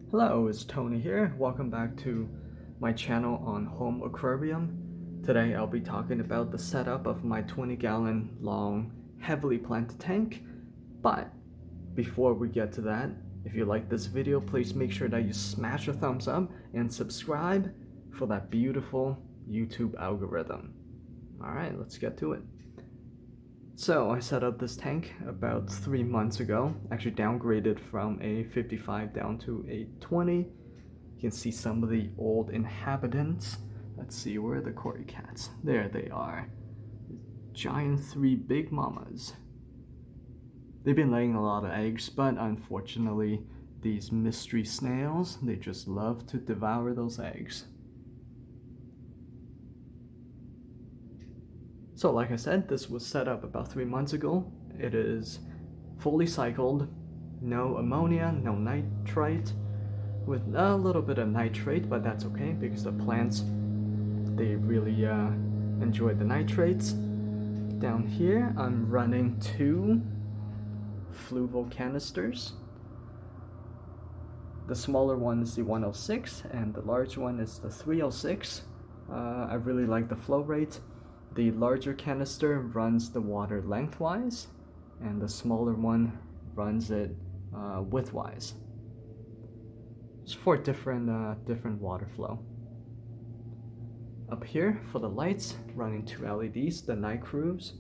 Hello, it's Tony here. Welcome back to my channel on Home Aquarium. Today I'll be talking about the setup of my 20-gallon long heavily planted tank. But before we get to that, if you like this video, please make sure that you smash a thumbs up and subscribe for that beautiful YouTube algorithm. Alright, let's get to it. So I set up this tank about 3 months ago, actually downgraded from a 55 down to a 20. You can see some of the old inhabitants. Let's see, where are the Cory cats? There they are. Giant 3 big mamas. They've been laying a lot of eggs, but unfortunately these mystery snails, they just love to devour those eggs. So like I said, this was set up about 3 months ago. It is fully cycled, no ammonia, no nitrite, with a little bit of nitrate, but that's okay because the plants, they really enjoy the nitrates. Down here, I'm running 2 Fluval canisters. The smaller one is the 106 and the large one is the 306. I really like the flow rate. The larger canister runs the water lengthwise, and the smaller one runs it widthwise. It's for different water flow. Up here for the lights, running 2 LEDs, the night cruise.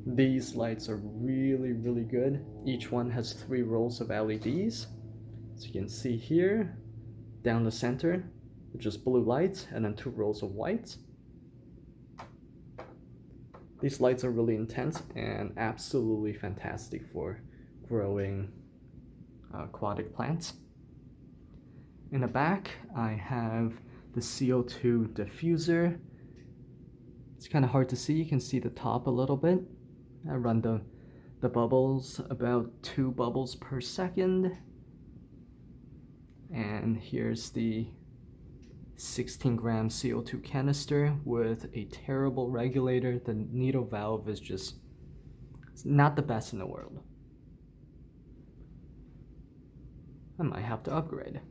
These lights are really good. Each one has 3 rows of LEDs. So you can see here, down the center, just blue lights, and then 2 rows of whites. These lights are really intense and absolutely fantastic for growing aquatic plants. In the back, I have the CO2 diffuser. It's kind of hard to see. You can see the top a little bit. I run the bubbles about 2 bubbles per second. And here's the 16-gram CO2 canister with a terrible regulator. The needle valve is just, it's not the best in the world. I might have to upgrade.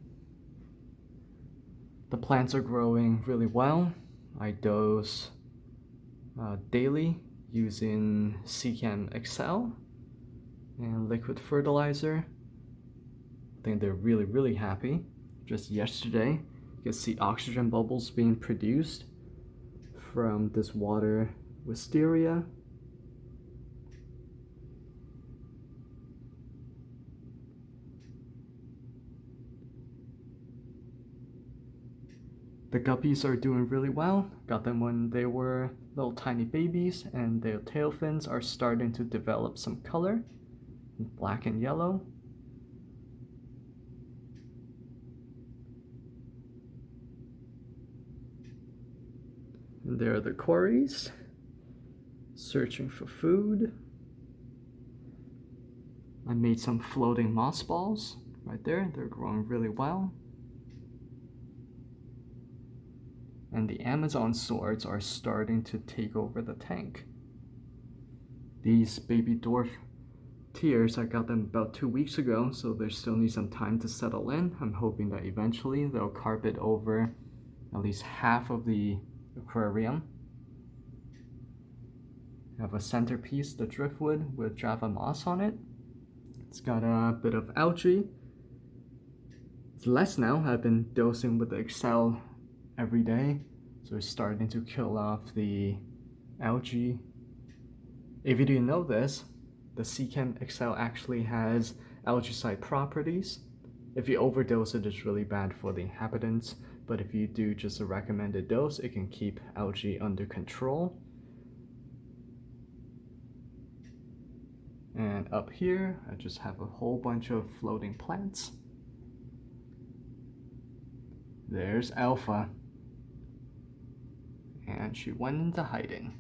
The plants are growing really well. I dose daily using Seachem Excel and liquid fertilizer. I think they're really happy. Just yesterday, you can see oxygen bubbles being produced from this water wisteria. The guppies are doing really well. Got them when they were little tiny babies, and their tail fins are starting to develop some color, black and yellow. And there are the Corys, searching for food. I made some floating moss balls right there. They're growing really well. And the Amazon swords are starting to take over the tank. These baby dwarf tears, I got them about 2 weeks ago, so they still need some time to settle in. I'm hoping that eventually they'll carpet over at least half of the aquarium. I have a centerpiece, the driftwood with Java moss on it. It's got a bit of algae. It's less now. I've been dosing with the Excel every day, so it's starting to kill off the algae. If you didn't know this, the Seachem Excel actually has algaecide properties. If you overdose it, it's really bad for the inhabitants, but if you do just a recommended dose, it can keep algae under control. And up here, I just have a whole bunch of floating plants. There's Alpha, and she went into hiding.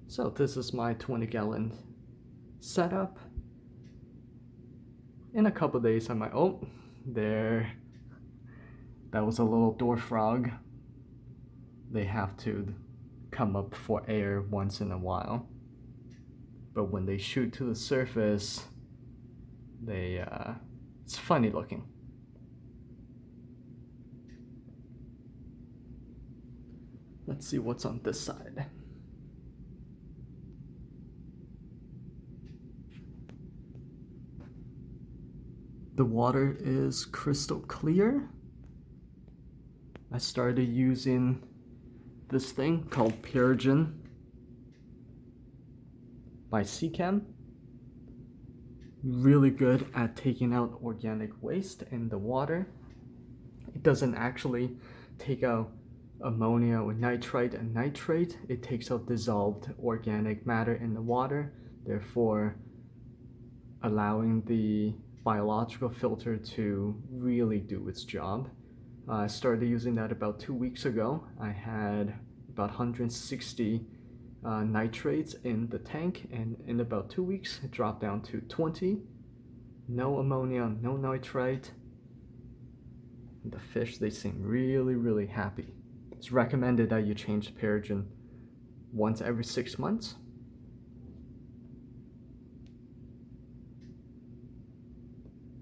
So this is my 20-gallon setup. In a couple days I might, oh, there, that was a little dwarf frog. They have to come up for air once in a while. But when they shoot to the surface, It's funny looking. Let's see what's on this side. The water is crystal clear. I started using this thing called Pyrogen by Seachem. Really good at taking out organic waste in the water. It doesn't actually take out ammonia or nitrite and nitrate. It takes out dissolved organic matter in the water, therefore allowing the biological filter to really do its job. I started using that about 2 weeks ago. I had about 160 nitrates in the tank, and in about 2 weeks it dropped down to 20. No ammonia, no nitrite. The fish, they seem really happy. It's recommended that you change the Pyrogen once every 6 months.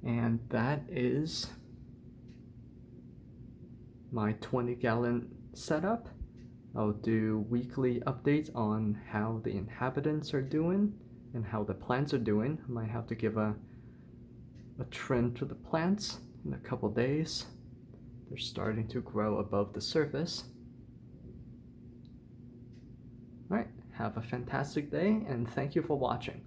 And that is my 20-gallon setup. I'll do weekly updates on how the inhabitants are doing and how the plants are doing. I might have to give a trim to the plants in a couple days. They're starting to grow above the surface. Alright, have a fantastic day and thank you for watching.